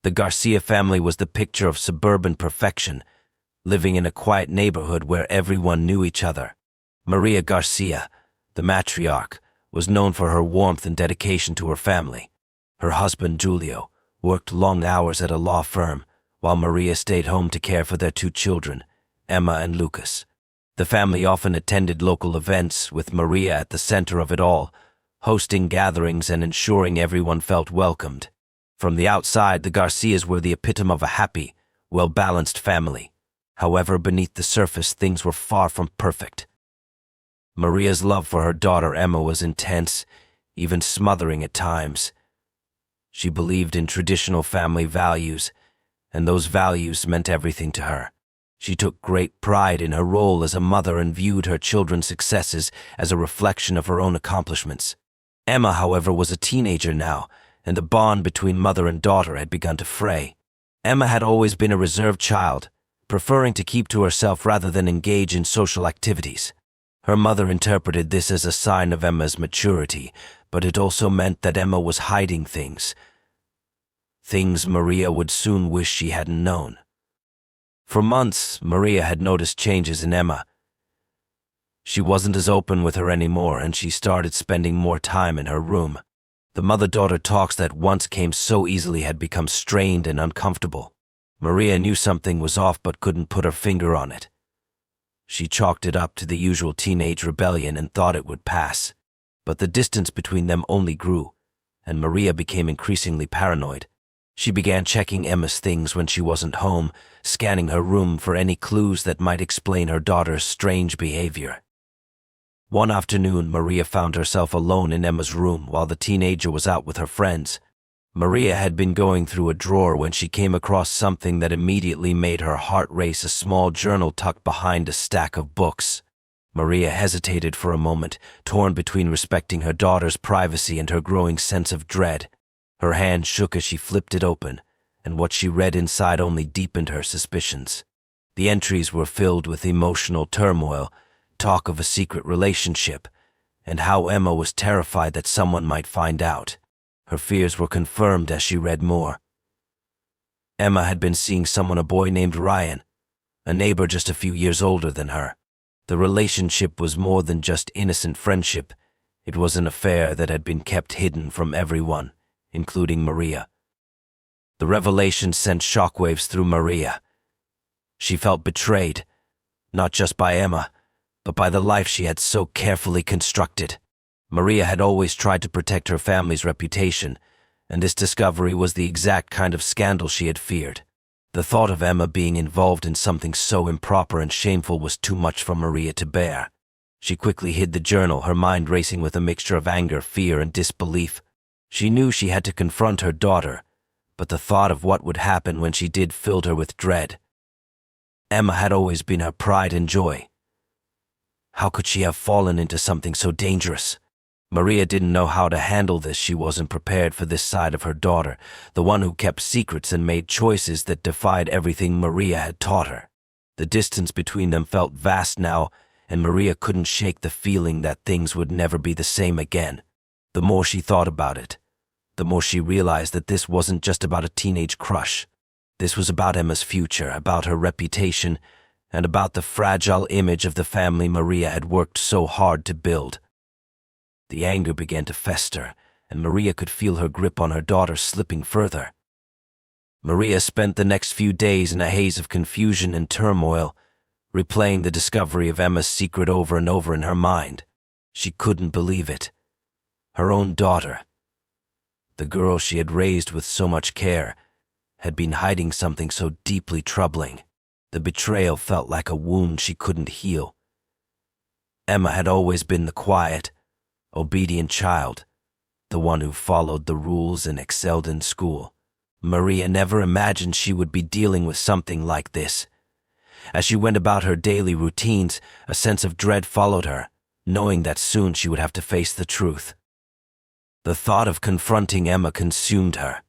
The Garcia family was the picture of suburban perfection, living in a quiet neighborhood where everyone knew each other. Maria Garcia, the matriarch, was known for her warmth and dedication to her family. Her husband, Julio, worked long hours at a law firm, while Maria stayed home to care for their two children, Emma and Lucas. The family often attended local events, with Maria at the center of it all, hosting gatherings and ensuring everyone felt welcomed. From the outside, the Garcias were the epitome of a happy, well-balanced family. However, beneath the surface, things were far from perfect. Maria's love for her daughter Emma was intense, even smothering at times. She believed in traditional family values, and those values meant everything to her. She took great pride in her role as a mother and viewed her children's successes as a reflection of her own accomplishments. Emma, however, was a teenager now, and the bond between mother and daughter had begun to fray. Emma had always been a reserved child, preferring to keep to herself rather than engage in social activities. Her mother interpreted this as a sign of Emma's maturity, but it also meant that Emma was hiding things Maria would soon wish she hadn't known. For months, Maria had noticed changes in Emma. She wasn't as open with her anymore, and she started spending more time in her room. The mother-daughter talks that once came so easily had become strained and uncomfortable. Maria knew something was off but couldn't put her finger on it. She chalked it up to the usual teenage rebellion and thought it would pass. But the distance between them only grew, and Maria became increasingly paranoid. She began checking Emma's things when she wasn't home, scanning her room for any clues that might explain her daughter's strange behavior. One afternoon, Maria found herself alone in Emma's room while the teenager was out with her friends. Maria had been going through a drawer when she came across something that immediately made her heart race, a small journal tucked behind a stack of books. Maria hesitated for a moment, torn between respecting her daughter's privacy and her growing sense of dread. Her hand shook as she flipped it open, and what she read inside only deepened her suspicions. The entries were filled with emotional turmoil, talk of a secret relationship, and how Emma was terrified that someone might find out. Her fears were confirmed as she read more. Emma had been seeing a boy named Ryan, a neighbor just a few years older than her. The relationship was more than just innocent friendship. It was an affair that had been kept hidden from everyone, including Maria. The revelation sent shockwaves through Maria. She felt betrayed, not just by Emma, but by the life she had so carefully constructed. Maria had always tried to protect her family's reputation, and this discovery was the exact kind of scandal she had feared. The thought of Emma being involved in something so improper and shameful was too much for Maria to bear. She quickly hid the journal, her mind racing with a mixture of anger, fear, and disbelief. She knew she had to confront her daughter, but the thought of what would happen when she did filled her with dread. Emma had always been her pride and joy. How could she have fallen into something so dangerous? Maria didn't know how to handle this. She wasn't prepared for this side of her daughter, the one who kept secrets and made choices that defied everything Maria had taught her. The distance between them felt vast now, and Maria couldn't shake the feeling that things would never be the same again. The more she thought about it, the more she realized that this wasn't just about a teenage crush. This was about Emma's future, about her reputation, and about the fragile image of the family Maria had worked so hard to build. The anger began to fester, and Maria could feel her grip on her daughter slipping further. Maria spent the next few days in a haze of confusion and turmoil, replaying the discovery of Emma's secret over and over in her mind. She couldn't believe it. Her own daughter, the girl she had raised with so much care, had been hiding something so deeply troubling. The betrayal felt like a wound she couldn't heal. Emma had always been the quiet, obedient child, the one who followed the rules and excelled in school. Maria never imagined she would be dealing with something like this. As she went about her daily routines, a sense of dread followed her, knowing that soon she would have to face the truth. The thought of confronting Emma consumed her.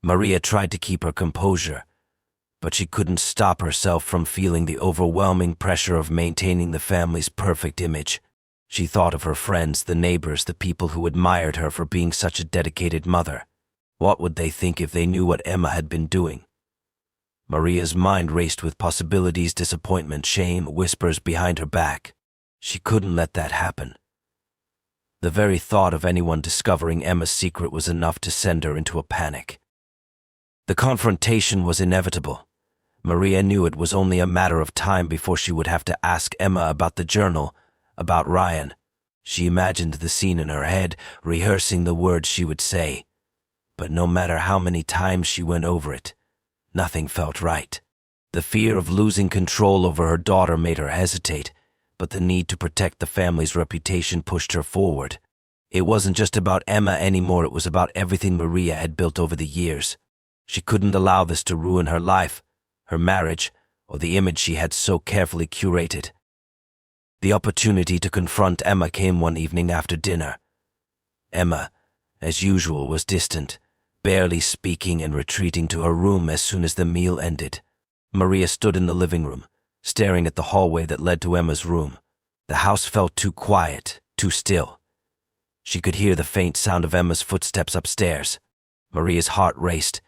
Maria tried to keep her composure, but she couldn't stop herself from feeling the overwhelming pressure of maintaining the family's perfect image. She thought of her friends, the neighbors, the people who admired her for being such a dedicated mother. What would they think if they knew what Emma had been doing? Maria's mind raced with possibilities, disappointment, shame, whispers behind her back. She couldn't let that happen. The very thought of anyone discovering Emma's secret was enough to send her into a panic. The confrontation was inevitable. Maria knew it was only a matter of time before she would have to ask Emma about the journal, about Ryan. She imagined the scene in her head, rehearsing the words she would say. But no matter how many times she went over it, nothing felt right. The fear of losing control over her daughter made her hesitate, but the need to protect the family's reputation pushed her forward. It wasn't just about Emma anymore, it was about everything Maria had built over the years. She couldn't allow this to ruin her life, her marriage, or the image she had so carefully curated. The opportunity to confront Emma came one evening after dinner. Emma, as usual, was distant, barely speaking and retreating to her room as soon as the meal ended. Maria stood in the living room, staring at the hallway that led to Emma's room. The house felt too quiet, too still. She could hear the faint sound of Emma's footsteps upstairs. Maria's heart raced.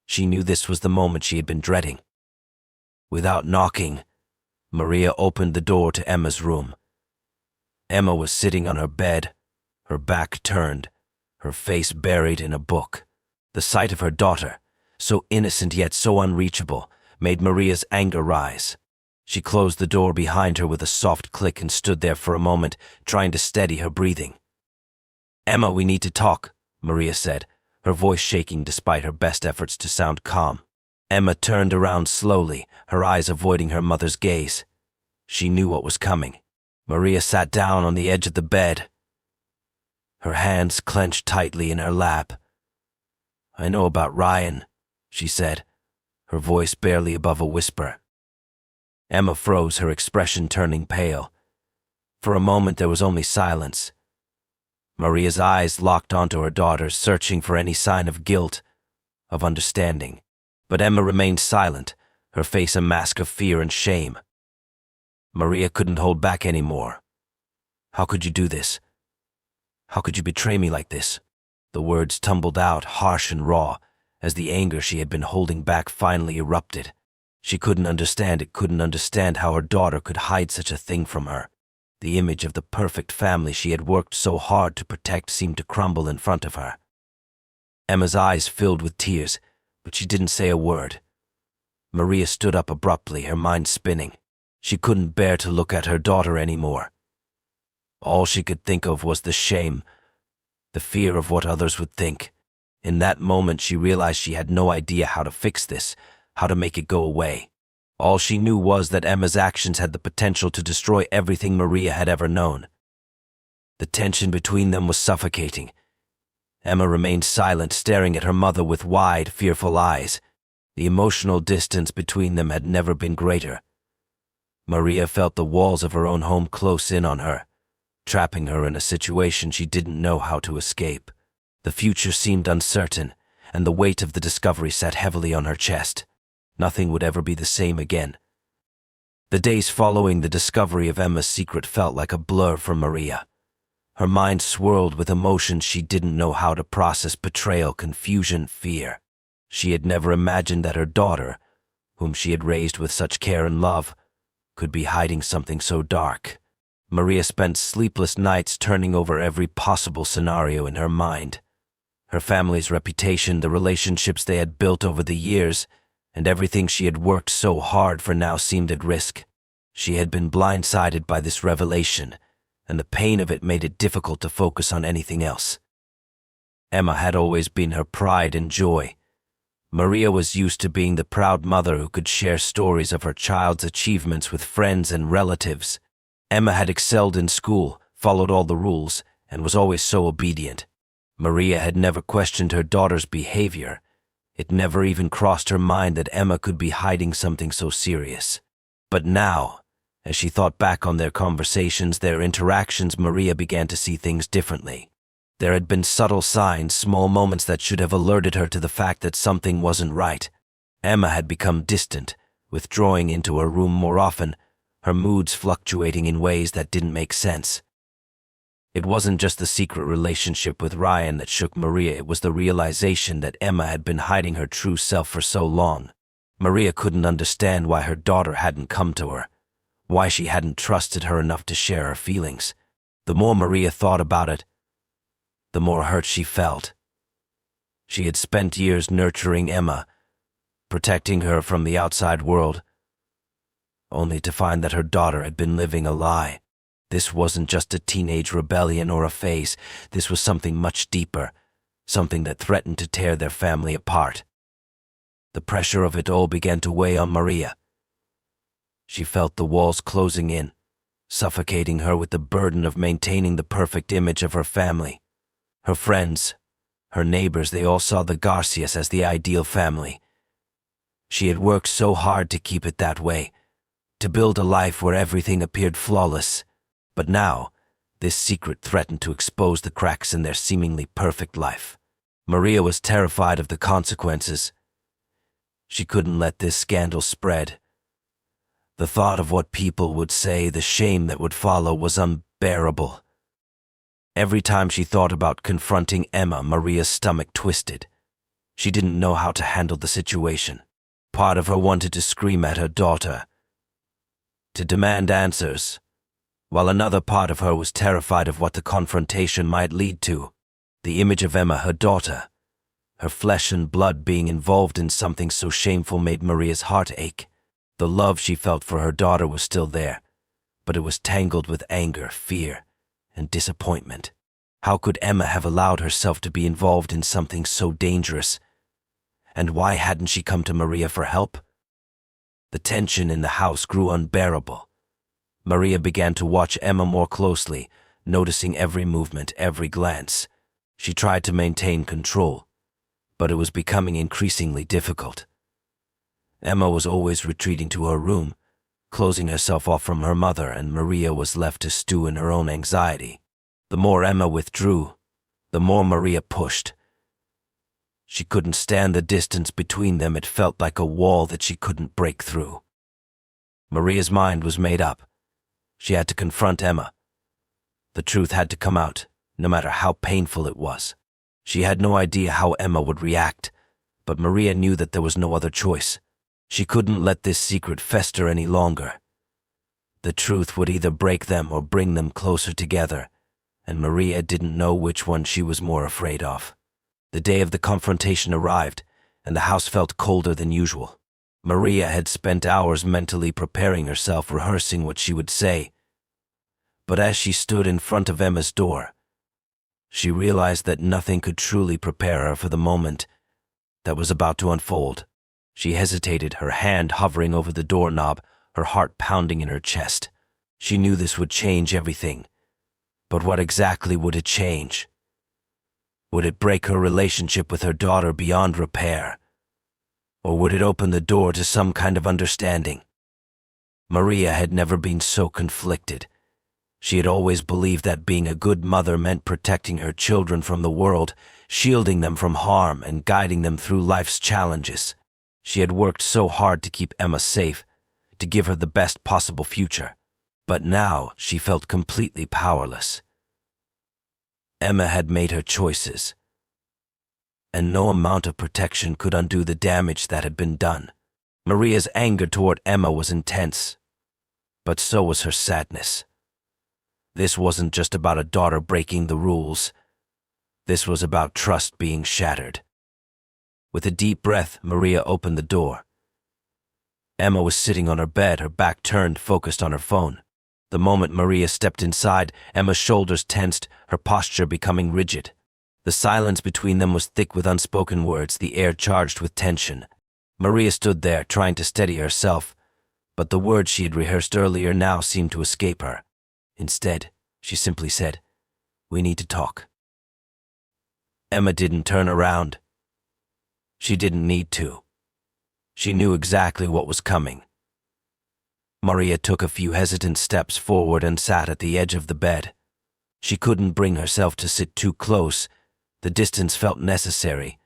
She knew this was the moment she had been dreading. Without knocking, Maria opened the door to Emma's room. Emma was sitting on her bed, her back turned, her face buried in a book. The sight of her daughter, so innocent yet so unreachable, made Maria's anger rise. She closed the door behind her with a soft click and stood there for a moment, trying to steady her breathing. "Emma, we need to talk," Maria said, her voice shaking despite her best efforts to sound calm. Emma turned around slowly, her eyes avoiding her mother's gaze. She knew what was coming. Maria sat down on the edge of the bed, her hands clenched tightly in her lap. "I know about Ryan," she said, her voice barely above a whisper. Emma froze, her expression turning pale. For a moment there was only silence. Maria's eyes locked onto her daughter, searching for any sign of guilt, of understanding. But Emma remained silent, her face a mask of fear and shame. Maria couldn't hold back anymore. "How could you do this? How could you betray me like this?" The words tumbled out, harsh and raw, as the anger she had been holding back finally erupted. She couldn't understand how her daughter could hide such a thing from her. The image of the perfect family she had worked so hard to protect seemed to crumble in front of her. Emma's eyes filled with tears, but she didn't say a word. Maria stood up abruptly, her mind spinning. She couldn't bear to look at her daughter anymore. All she could think of was the shame, the fear of what others would think. In that moment she realized she had no idea how to fix this, how to make it go away. All she knew was that Emma's actions had the potential to destroy everything Maria had ever known. The tension between them was suffocating. Emma remained silent, staring at her mother with wide, fearful eyes. The emotional distance between them had never been greater. Maria felt the walls of her own home close in on her, trapping her in a situation she didn't know how to escape. The future seemed uncertain, and the weight of the discovery sat heavily on her chest. Nothing would ever be the same again. The days following the discovery of Emma's secret felt like a blur for Maria. Her mind swirled with emotions she didn't know how to process: betrayal, confusion, fear. She had never imagined that her daughter, whom she had raised with such care and love, could be hiding something so dark. Maria spent sleepless nights turning over every possible scenario in her mind. Her family's reputation, the relationships they had built over the years, and everything she had worked so hard for now seemed at risk. She had been blindsided by this revelation, and the pain of it made it difficult to focus on anything else. Emma had always been her pride and joy. Maria was used to being the proud mother who could share stories of her child's achievements with friends and relatives. Emma had excelled in school, followed all the rules, and was always so obedient. Maria had never questioned her daughter's behavior. It never even crossed her mind that Emma could be hiding something so serious. But now, as she thought back on their conversations, their interactions, Maria began to see things differently. There had been subtle signs, small moments that should have alerted her to the fact that something wasn't right. Emma had become distant, withdrawing into her room more often, her moods fluctuating in ways that didn't make sense. It wasn't just the secret relationship with Ryan that shook Maria, it was the realization that Emma had been hiding her true self for so long. Maria couldn't understand why her daughter hadn't come to her, why she hadn't trusted her enough to share her feelings. The more Maria thought about it, the more hurt she felt. She had spent years nurturing Emma, protecting her from the outside world, only to find that her daughter had been living a lie. This wasn't just a teenage rebellion or a phase. This was something much deeper, something that threatened to tear their family apart. The pressure of it all began to weigh on Maria. She felt the walls closing in, suffocating her with the burden of maintaining the perfect image of her family. Her friends, her neighbors, they all saw the Garcias as the ideal family. She had worked so hard to keep it that way, to build a life where everything appeared flawless. But now, this secret threatened to expose the cracks in their seemingly perfect life. Maria was terrified of the consequences. She couldn't let this scandal spread. The thought of what people would say, the shame that would follow, was unbearable. Every time she thought about confronting Emma, Maria's stomach twisted. She didn't know how to handle the situation. Part of her wanted to scream at her daughter, to demand answers, while another part of her was terrified of what the confrontation might lead to. The image of Emma, her daughter, her flesh and blood being involved in something so shameful made Maria's heart ache. The love she felt for her daughter was still there, but it was tangled with anger, fear, and disappointment. How could Emma have allowed herself to be involved in something so dangerous? And why hadn't she come to Maria for help? The tension in the house grew unbearable. Maria began to watch Emma more closely, noticing every movement, every glance. She tried to maintain control, but it was becoming increasingly difficult. Emma was always retreating to her room, closing herself off from her mother, and Maria was left to stew in her own anxiety. The more Emma withdrew, the more Maria pushed. She couldn't stand the distance between them. It felt like a wall that she couldn't break through. Maria's mind was made up. She had to confront Emma. The truth had to come out, no matter how painful it was. She had no idea how Emma would react, but Maria knew that there was no other choice. She couldn't let this secret fester any longer. The truth would either break them or bring them closer together, and Maria didn't know which one she was more afraid of. The day of the confrontation arrived, and the house felt colder than usual. Maria had spent hours mentally preparing herself, rehearsing what she would say. But as she stood in front of Emma's door, she realized that nothing could truly prepare her for the moment that was about to unfold. She hesitated, her hand hovering over the doorknob, her heart pounding in her chest. She knew this would change everything. But what exactly would it change? Would it break her relationship with her daughter beyond repair? Or would it open the door to some kind of understanding? Maria had never been so conflicted. She had always believed that being a good mother meant protecting her children from the world, shielding them from harm, and guiding them through life's challenges. She had worked so hard to keep Emma safe, to give her the best possible future. But now she felt completely powerless. Emma had made her choices, and no amount of protection could undo the damage that had been done. Maria's anger toward Emma was intense, but so was her sadness. This wasn't just about a daughter breaking the rules. This was about trust being shattered. With a deep breath, Maria opened the door. Emma was sitting on her bed, her back turned, focused on her phone. The moment Maria stepped inside, Emma's shoulders tensed, her posture becoming rigid. The silence between them was thick with unspoken words, the air charged with tension. Maria stood there, trying to steady herself, but the words she had rehearsed earlier now seemed to escape her. Instead, she simply said, "We need to talk." Emma didn't turn around. She didn't need to. She knew exactly what was coming. Maria took a few hesitant steps forward and sat at the edge of the bed. She couldn't bring herself to sit too close. The distance felt necessary,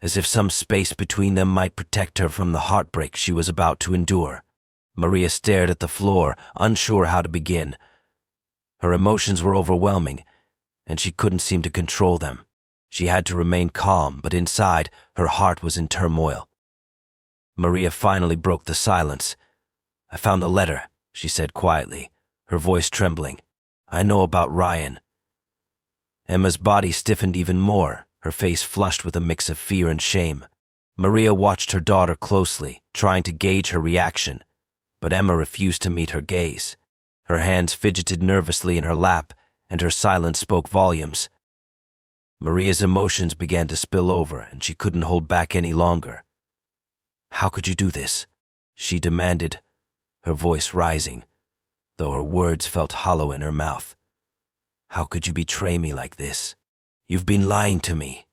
as if some space between them might protect her from the heartbreak she was about to endure. Maria stared at the floor, unsure how to begin. Her emotions were overwhelming. and she couldn't seem to control them. She had to remain calm, but inside, her heart was in turmoil. Maria finally broke the silence. "I found the letter," she said quietly, her voice trembling. "I know about Ryan." Emma's body stiffened even more, her face flushed with a mix of fear and shame. Maria watched her daughter closely, trying to gauge her reaction, but Emma refused to meet her gaze. Her hands fidgeted nervously in her lap, and her silence spoke volumes. Maria's emotions began to spill over, and she couldn't hold back any longer. "How could you do this?" she demanded, her voice rising, though her words felt hollow in her mouth. "How could you betray me like this? You've been lying to me,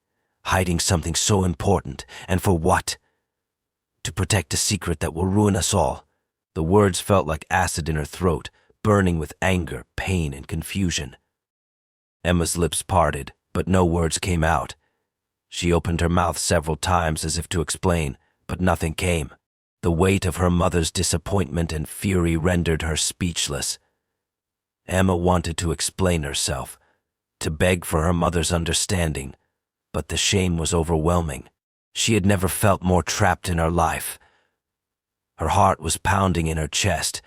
hiding something so important, and for what? To protect a secret that will ruin us all." The words felt like acid in her throat, burning with anger, pain, and confusion. Emma's lips parted, but no words came out. She opened her mouth several times as if to explain, but nothing came. The weight of her mother's disappointment and fury rendered her speechless. Emma wanted to explain herself, to beg for her mother's understanding, but the shame was overwhelming. She had never felt more trapped in her life. Her heart was pounding in her chest,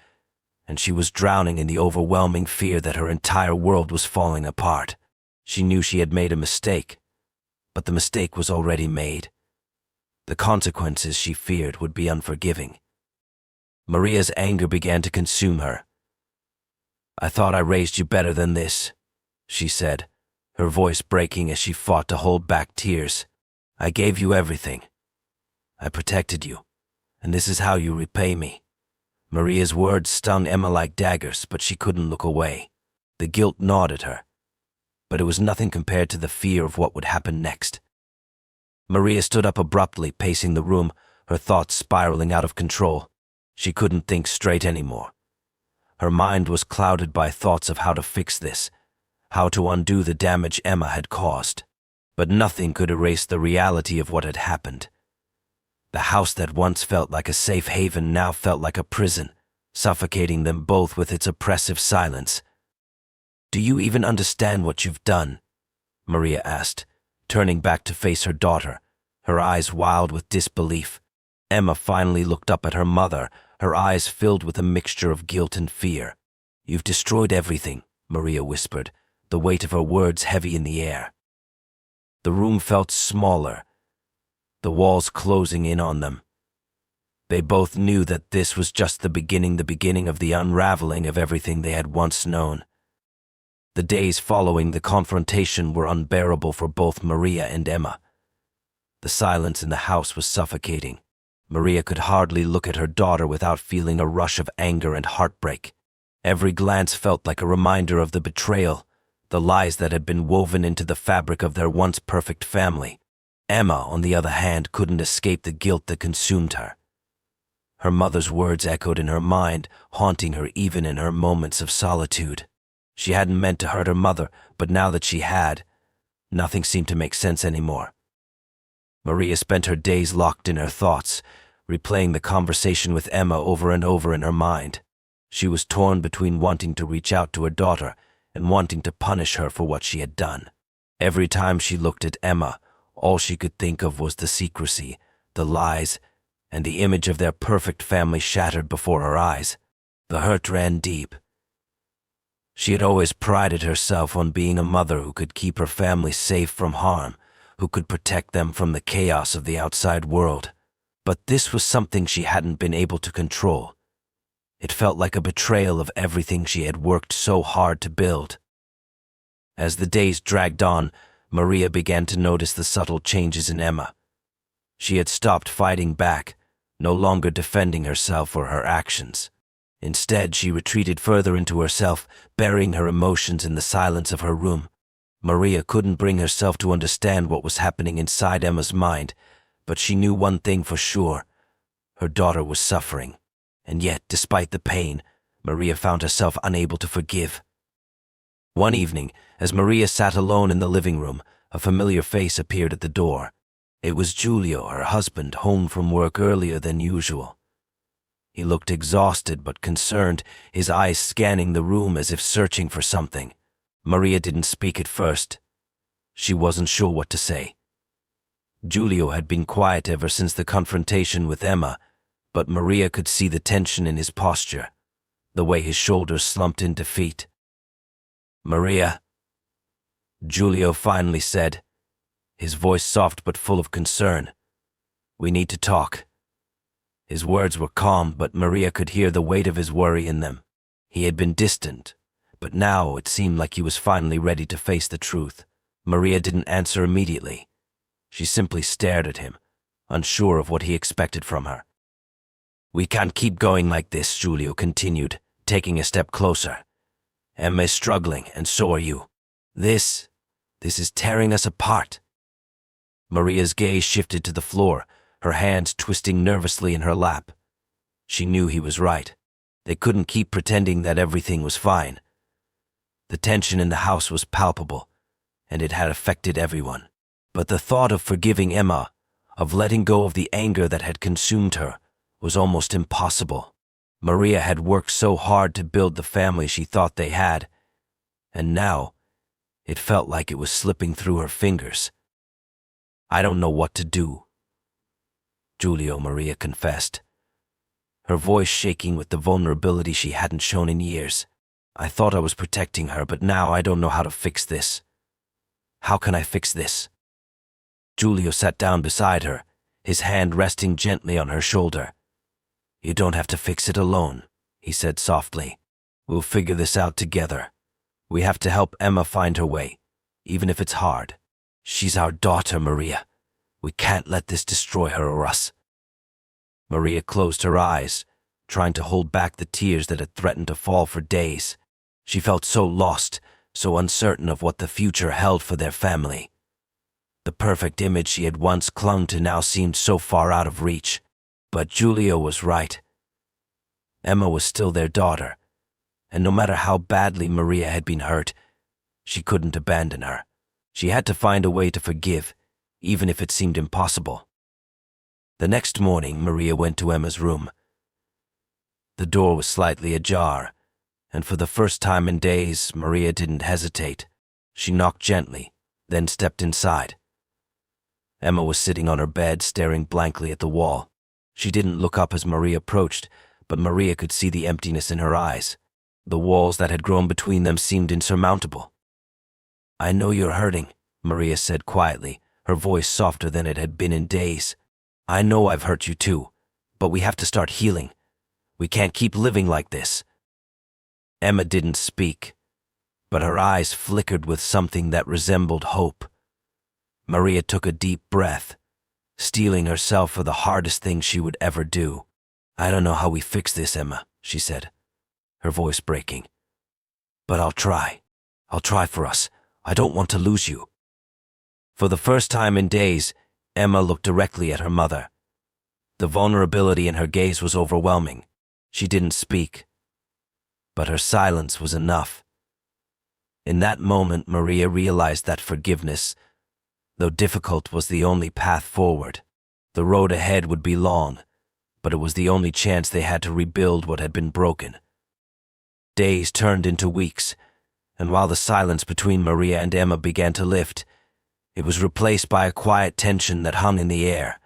and she was drowning in the overwhelming fear that her entire world was falling apart. She knew she had made a mistake, but the mistake was already made. The consequences, she feared, would be unforgiving. Maria's anger began to consume her. "I thought I raised you better than this," she said, her voice breaking as she fought to hold back tears. "I gave you everything. I protected you, and this is how you repay me." Maria's words stung Emma like daggers, but she couldn't look away. The guilt gnawed at her, but it was nothing compared to the fear of what would happen next. Maria stood up abruptly, pacing the room, her thoughts spiraling out of control. She couldn't think straight anymore. Her mind was clouded by thoughts of how to fix this, how to undo the damage Emma had caused. But nothing could erase the reality of what had happened. The house that once felt like a safe haven now felt like a prison, suffocating them both with its oppressive silence. "Do you even understand what you've done?" Maria asked, turning back to face her daughter, her eyes wild with disbelief. Emma finally looked up at her mother, her eyes filled with a mixture of guilt and fear. "You've destroyed everything," Maria whispered, the weight of her words heavy in the air. The room felt smaller, the walls closing in on them. They both knew that this was just the beginning of the unraveling of everything they had once known. The days following the confrontation were unbearable for both Maria and Emma. The silence in the house was suffocating. Maria could hardly look at her daughter without feeling a rush of anger and heartbreak. Every glance felt like a reminder of the betrayal, the lies that had been woven into the fabric of their once perfect family. Emma, on the other hand, couldn't escape the guilt that consumed her. Her mother's words echoed in her mind, haunting her even in her moments of solitude. She hadn't meant to hurt her mother, but now that she had, nothing seemed to make sense anymore. Maria spent her days locked in her thoughts, replaying the conversation with Emma over and over in her mind. She was torn between wanting to reach out to her daughter and wanting to punish her for what she had done. Every time she looked at Emma, all she could think of was the secrecy, the lies, and the image of their perfect family shattered before her eyes. The hurt ran deep. She had always prided herself on being a mother who could keep her family safe from harm, who could protect them from the chaos of the outside world. But this was something she hadn't been able to control. It felt like a betrayal of everything she had worked so hard to build. As the days dragged on, Maria began to notice the subtle changes in Emma. She had stopped fighting back, no longer defending herself or her actions. Instead, she retreated further into herself, burying her emotions in the silence of her room. Maria couldn't bring herself to understand what was happening inside Emma's mind, but she knew one thing for sure. Her daughter was suffering, and yet, despite the pain, Maria found herself unable to forgive. One evening, as Maria sat alone in the living room, a familiar face appeared at the door. It was Giulio, her husband, home from work earlier than usual. He looked exhausted but concerned, his eyes scanning the room as if searching for something. Maria didn't speak at first. She wasn't sure what to say. Giulio had been quiet ever since the confrontation with Emma, but Maria could see the tension in his posture, the way his shoulders slumped in defeat. "Maria," Giulio finally said, his voice soft but full of concern. "We need to talk." His words were calm, but Maria could hear the weight of his worry in them. He had been distant, but now it seemed like he was finally ready to face the truth. Maria didn't answer immediately. She simply stared at him, unsure of what he expected from her. "We can't keep going like this," Giulio continued, taking a step closer. "Emma is struggling, and so are you. This is tearing us apart." Maria's gaze shifted to the floor, her hands twisting nervously in her lap. She knew he was right. They couldn't keep pretending that everything was fine. The tension in the house was palpable, and it had affected everyone. But the thought of forgiving Emma, of letting go of the anger that had consumed her, was almost impossible. Maria had worked so hard to build the family she thought they had, and now it felt like it was slipping through her fingers. "I don't know what to do," Giulio, Maria confessed, her voice shaking with the vulnerability she hadn't shown in years. "I thought I was protecting her, but now I don't know how to fix this. How can I fix this?" Giulio sat down beside her, his hand resting gently on her shoulder. "You don't have to fix it alone," he said softly. "We'll figure this out together. We have to help Emma find her way, even if it's hard. She's our daughter, Maria. We can't let this destroy her or us." Maria closed her eyes, trying to hold back the tears that had threatened to fall for days. She felt so lost, so uncertain of what the future held for their family. The perfect image she had once clung to now seemed so far out of reach. But Giulio was right. Emma was still their daughter, and no matter how badly Maria had been hurt, she couldn't abandon her. She had to find a way to forgive, even if it seemed impossible. The next morning, Maria went to Emma's room. The door was slightly ajar, and for the first time in days, Maria didn't hesitate. She knocked gently, then stepped inside. Emma was sitting on her bed, staring blankly at the wall. She didn't look up as Maria approached, but Maria could see the emptiness in her eyes. The walls that had grown between them seemed insurmountable. "I know you're hurting," Maria said quietly, her voice softer than it had been in days. "I know I've hurt you too, but we have to start healing. We can't keep living like this." Emma didn't speak, but her eyes flickered with something that resembled hope. Maria took a deep breath, steeling herself for the hardest thing she would ever do. "I don't know how we fix this, Emma," she said, her voice breaking. "But I'll try. I'll try for us. I don't want to lose you." For the first time in days, Emma looked directly at her mother. The vulnerability in her gaze was overwhelming. She didn't speak, but her silence was enough. In that moment, Maria realized that forgiveness, though difficult, was the only path forward. The road ahead would be long, but it was the only chance they had to rebuild what had been broken. Days turned into weeks, and while the silence between Maria and Emma began to lift, it was replaced by a quiet tension that hung in the air,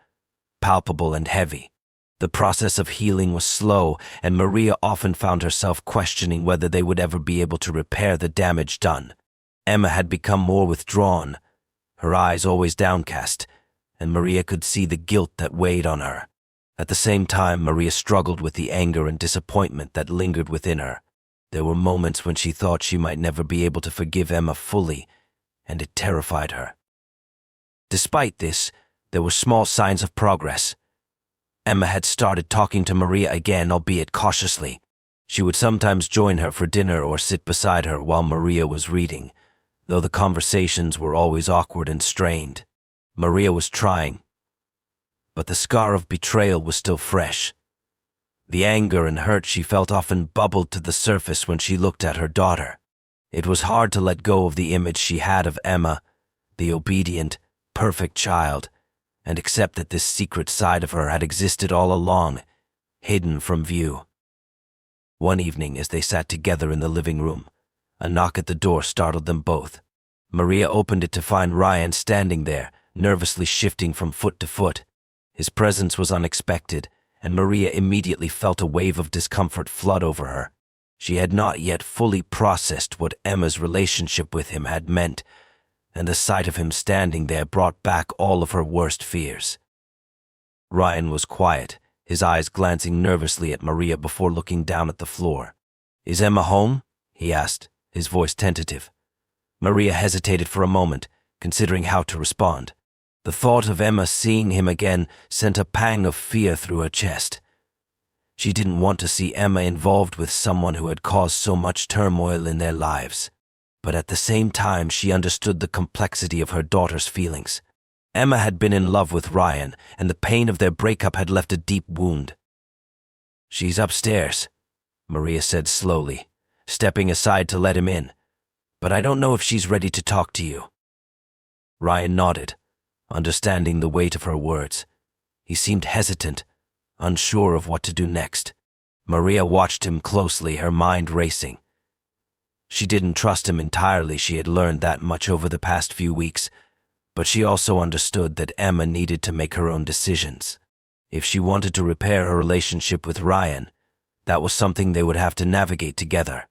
palpable and heavy. The process of healing was slow, and Maria often found herself questioning whether they would ever be able to repair the damage done. Emma had become more withdrawn, her eyes always downcast, and Maria could see the guilt that weighed on her. At the same time, Maria struggled with the anger and disappointment that lingered within her. There were moments when she thought she might never be able to forgive Emma fully, and it terrified her. Despite this, there were small signs of progress. Emma had started talking to Maria again, albeit cautiously. She would sometimes join her for dinner or sit beside her while Maria was reading, though the conversations were always awkward and strained. Maria was trying, but the scar of betrayal was still fresh. The anger and hurt she felt often bubbled to the surface when she looked at her daughter. It was hard to let go of the image she had of Emma, the obedient, perfect child, and accept that this secret side of her had existed all along, hidden from view. One evening, as they sat together in the living room, A knock at the door startled them both. Maria opened it to find Ryan standing there, nervously shifting from foot to foot. His presence was unexpected, and Maria immediately felt a wave of discomfort flood over her. She had not yet fully processed what Emma's relationship with him had meant, and the sight of him standing there brought back all of her worst fears. Ryan was quiet, his eyes glancing nervously at Maria before looking down at the floor. "Is Emma home?" he asked, his voice tentative. Maria hesitated for a moment, considering how to respond. The thought of Emma seeing him again sent a pang of fear through her chest. She didn't want to see Emma involved with someone who had caused so much turmoil in their lives. But at the same time, she understood the complexity of her daughter's feelings. Emma had been in love with Ryan, and the pain of their breakup had left a deep wound. "She's upstairs," Maria said slowly, stepping aside to let him in. "But I don't know if she's ready to talk to you." Ryan nodded, understanding the weight of her words. He seemed hesitant, unsure of what to do next. Maria watched him closely, her mind racing. She didn't trust him entirely, she had learned that much over the past few weeks, but she also understood that Emma needed to make her own decisions. If she wanted to repair her relationship with Ryan, that was something they would have to navigate together.